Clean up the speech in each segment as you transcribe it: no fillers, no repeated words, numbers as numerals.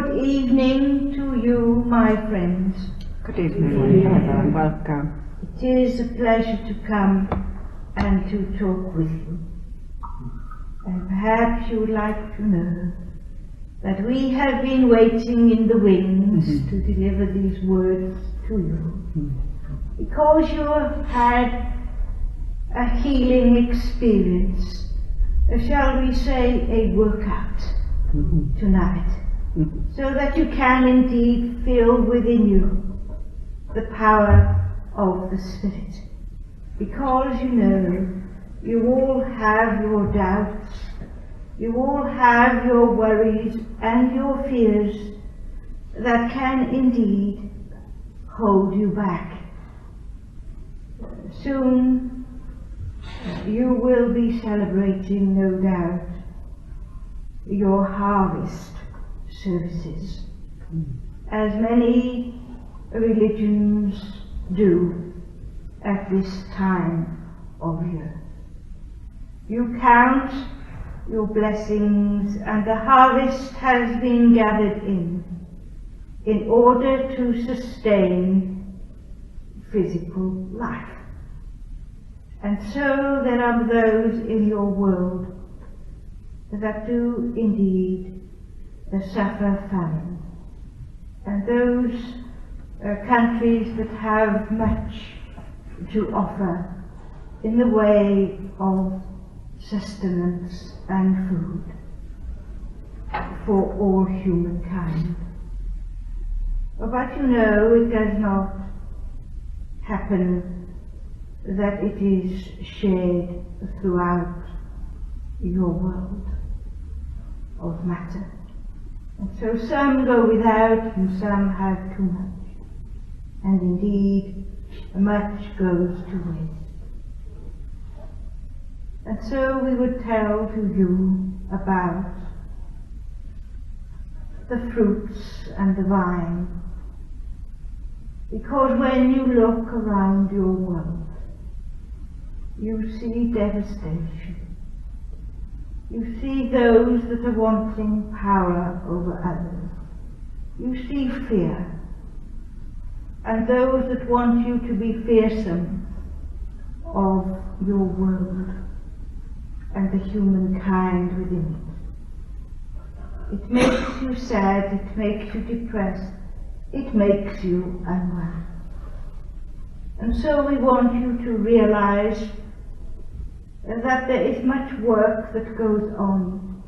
Good evening to you, my friends. Good evening, and welcome. It is a pleasure to come and to talk with you. And perhaps you would like to know that we have been waiting in the wings to deliver these words to you. Because you have had a healing experience, shall we say a workout tonight, so that you can indeed feel within you the power of the Spirit. Because you know, you all have your doubts, you all have your worries and your fears that can indeed hold you back. Soon you will be celebrating, no doubt, your harvest services, as many religions do at this time of year. You count your blessings, and the harvest has been gathered in order to sustain physical life. And so there are those in your world that do indeed suffer famine, and those countries that have much to offer in the way of sustenance and food for all humankind. But you know, it does not happen that it is shared throughout your world of matter. And so some go without and some have too much. And indeed, much goes to waste. And so we would tell to you about the fruits and the vine. Because when you look around your world, you see devastation. You see those that are wanting power over others. You see fear. And those that want you to be fearsome of your world and the humankind within it. It makes you sad, it makes you depressed, it makes you unwell. And so we want you to realize that there is much work that goes on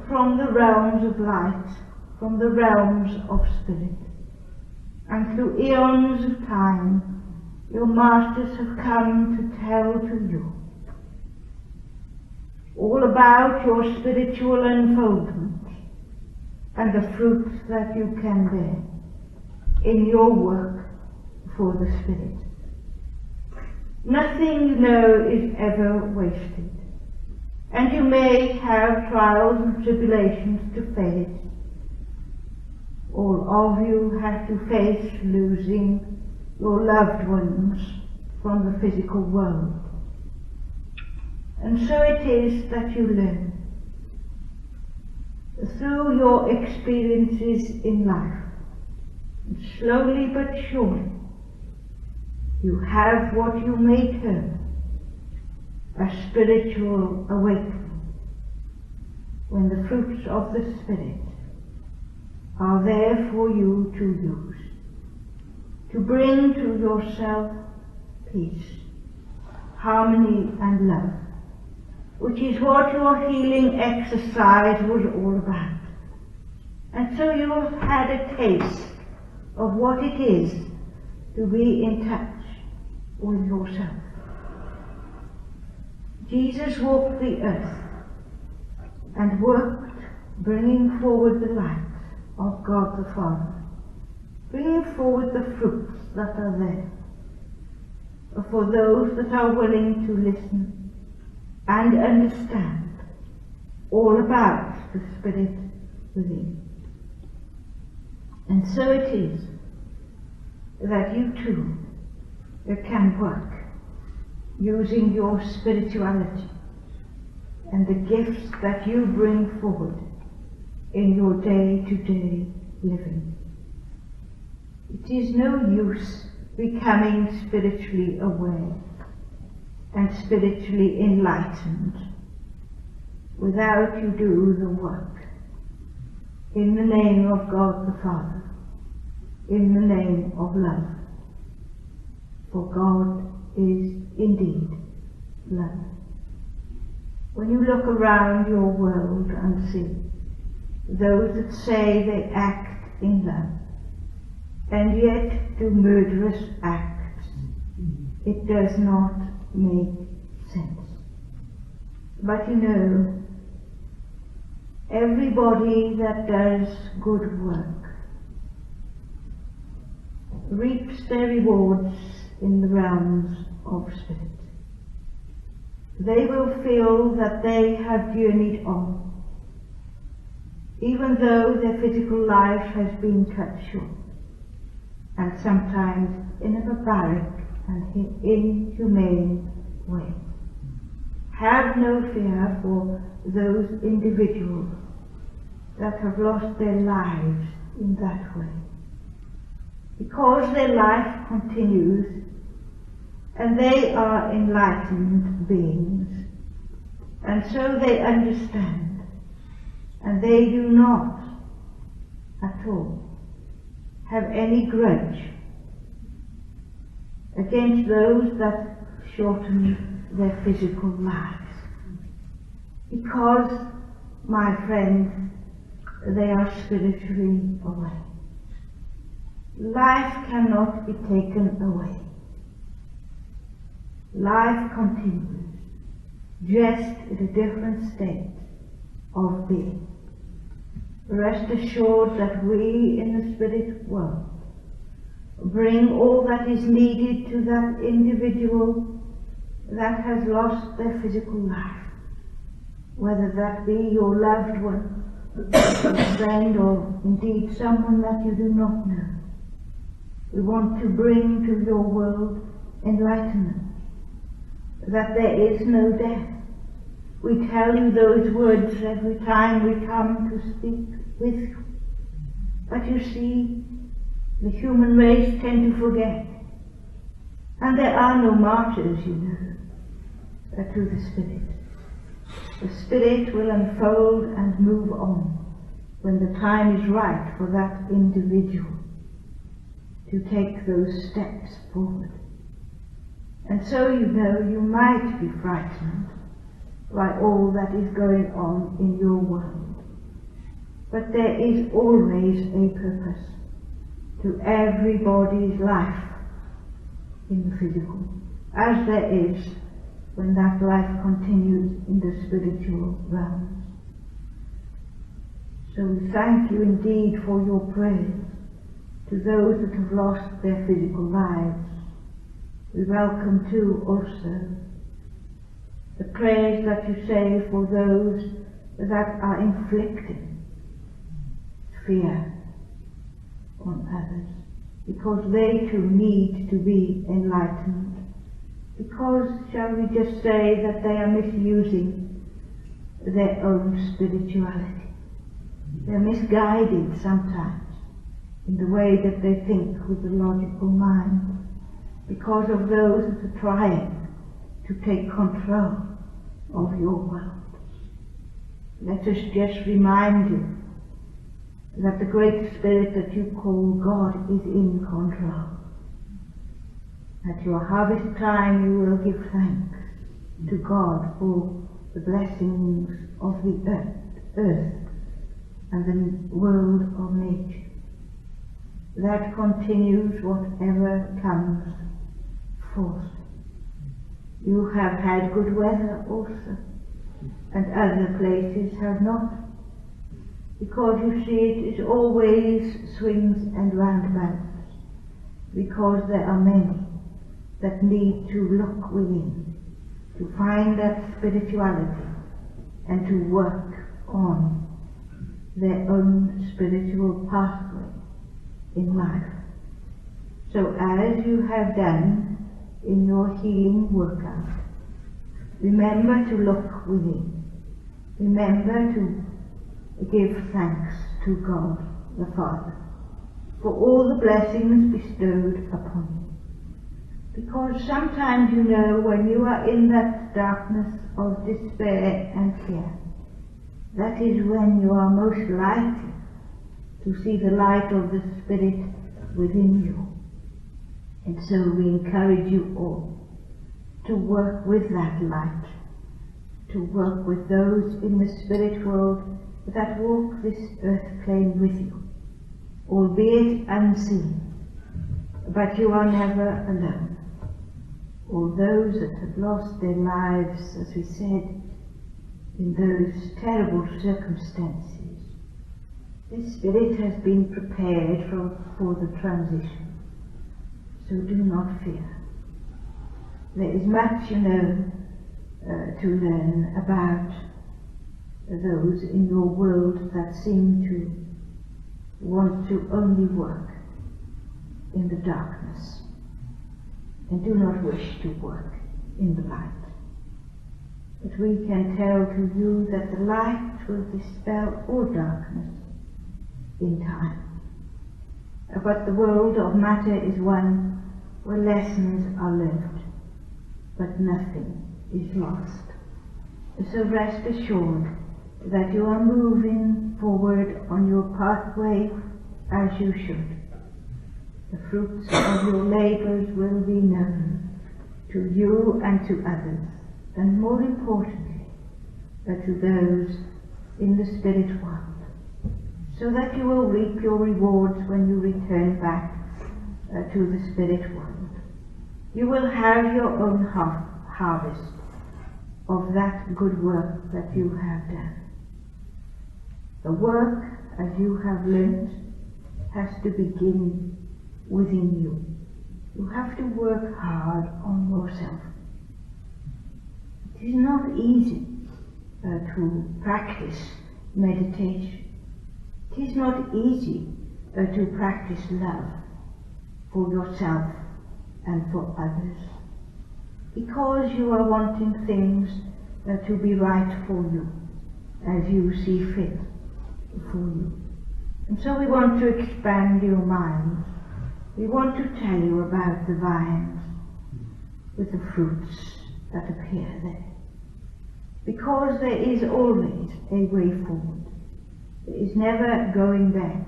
from the realms of light, from the realms of spirit. And through eons of time, your masters have come to tell to you all about your spiritual unfoldment and the fruits that you can bear in your work for the Spirit. Nothing, you know, is ever wasted, and you may have trials and tribulations to face. All of you have to face losing your loved ones from the physical world. And so it is that you learn through your experiences in life, and slowly but surely, you have what you may term a spiritual awakening, when the fruits of the Spirit are there for you to use, to bring to yourself peace, harmony and love, which is what your healing exercise was all about. And so you have had a taste of what it is to be in touch with yourself. Jesus walked the earth and worked, bringing forward the light of God the Father, bringing forward the fruits that are there for those that are willing to listen and understand all about the Spirit within. And so it is that you too can work using your spirituality and the gifts that you bring forward in your day-to-day living. It is no use becoming spiritually aware and spiritually enlightened without you do the work in the name of God the Father, in the name of love. For God is indeed love. When you look around your world and see those that say they act in love and yet do murderous acts, it does not make sense. But you know, everybody that does good work reaps their rewards in the realms of spirit. They will feel that they have journeyed on, even though their physical life has been cut short, and sometimes in a barbaric and inhumane way. Have no fear for those individuals that have lost their lives in that way, because their life continues and they are enlightened beings, and so they understand, and they do not at all have any grudge against those that shorten their physical lives, because, my friend, they are spiritually away. Life cannot be taken away. Life continues, just in a different state of being. Rest assured that we in the spirit world bring all that is needed to that individual that has lost their physical life, whether that be your loved one, a friend, or indeed someone that you do not know. We want to bring to your world enlightenment, that there is no death. We tell you those words every time we come to speak with you. But you see, the human race tend to forget. And there are no martyrs, you know, to the Spirit. The Spirit will unfold and move on when the time is right for that individual to take those steps forward. And so, you know, you might be frightened by all that is going on in your world. But there is always a purpose to everybody's life in the physical, as there is when that life continues in the spiritual realms. So we thank you indeed for your prayers to those that have lost their physical lives. We welcome too also the prayers that you say for those that are inflicting fear on others, because they too need to be enlightened, because, shall we just say, that they are misusing their own spirituality. They're misguided sometimes in the way that they think with the logical mind, because of those that are trying to take control of your world. Let us just remind you that the great Spirit that you call God is in control. At your harvest time you will give thanks to God for the blessings of the earth and the world of nature. That continues whatever comes forth. You have had good weather also, and other places have not, because you see it is always swings and roundabouts, because there are many that need to look within, to find that spirituality and to work on their own spiritual pathway in life. So as you have done in your healing workout, remember to look within. Remember to give thanks to God the Father for all the blessings bestowed upon you. Because sometimes, you know, when you are in that darkness of despair and fear, that is when you are most likely to see the light of the Spirit within you. And so we encourage you all to work with that light, to work with those in the spirit world that walk this earth plane with you, albeit unseen, but you are never alone. All those that have lost their lives, as we said, in those terrible circumstances, the Spirit has been prepared for the transition. So do not fear. There is much, you know, to learn about those in your world that seem to want to only work in the darkness and do not wish to work in the light. But we can tell to you that the light will dispel all darkness in time. But the world of matter is one where lessons are learned, but nothing is lost. So rest assured that you are moving forward on your pathway as you should. The fruits of your labors will be known to you and to others, and more importantly, to those in the spirit world, so that you will reap your rewards when you return back to the spirit world. You will have your own harvest of that good work that you have done. The work, as you have learnt, has to begin within you. You have to work hard on yourself. It is not easy to practice meditation. It is not easy to practice love for yourself and for others, because you are wanting things to be right for you, as you see fit for you. And so we want to expand your minds. We want to tell you about the vines with the fruits that appear there, because there is always a way forward. There is never going back.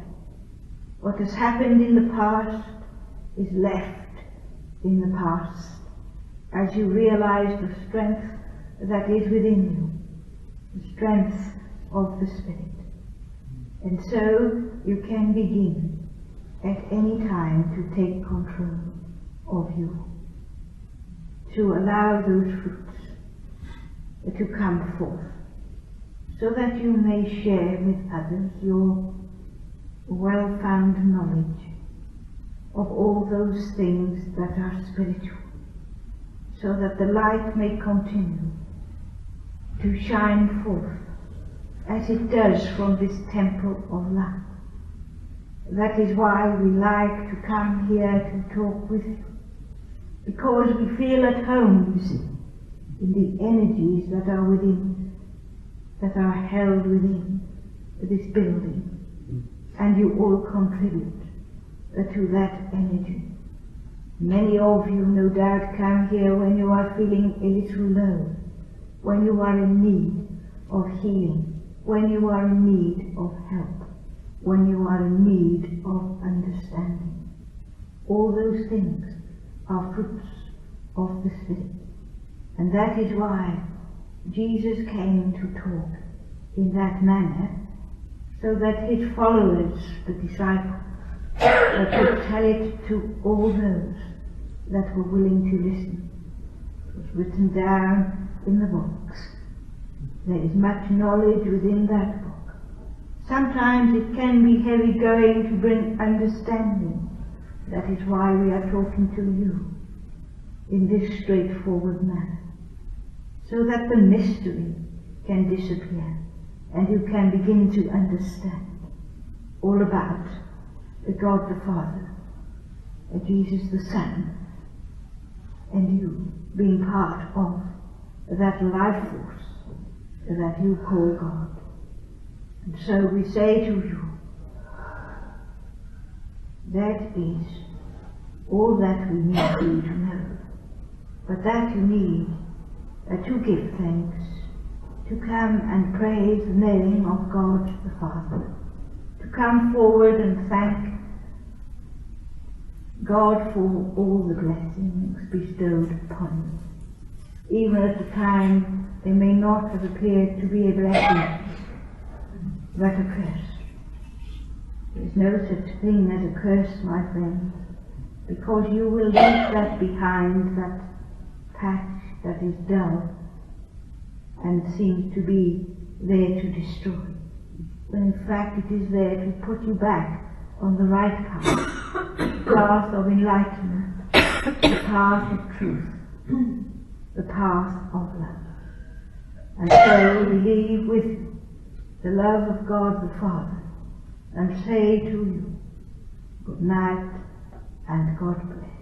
What has happened in the past is left in the past, as you realize the strength that is within you, the strength of the Spirit. And so you can begin at any time to take control of you, to allow those fruits to come forth, so that you may share with others your well-found knowledge of all those things that are spiritual, so that the light may continue to shine forth as it does from this temple of light. That is why we like to come here to talk with you, because we feel at home, you see, in the energies that are within, that are held within this building, and you all contribute to that energy. Many of you no doubt come here when you are feeling a little low, when you are in need of healing, when you are in need of help, when you are in need of understanding. All those things are fruits of the Spirit. And that is why Jesus came to talk in that manner, so that his followers, the disciples, could tell it to all those that were willing to listen. It was written down in the books. There is much knowledge within that book. Sometimes it can be heavy going to bring understanding. That is why we are talking to you in this straightforward manner, so that the mystery can disappear and you can begin to understand all about God the Father, Jesus the Son, and you being part of that life force that you call God. And so we say to you, that is all that we need you to know. But that you need, to give thanks, to come and praise the name of God the Father, to come forward and thank God for all the blessings bestowed upon you, even at the time they may not have appeared to be a blessing, but a curse. There is no such thing as a curse, my friends, because you will leave that behind, that patch that is dull and seems to be there to destroy, when in fact it is there to put you back on the right path, the path of enlightenment, the path of truth, the path of love. And so we leave with you the love of God the Father and say to you, good night and God bless.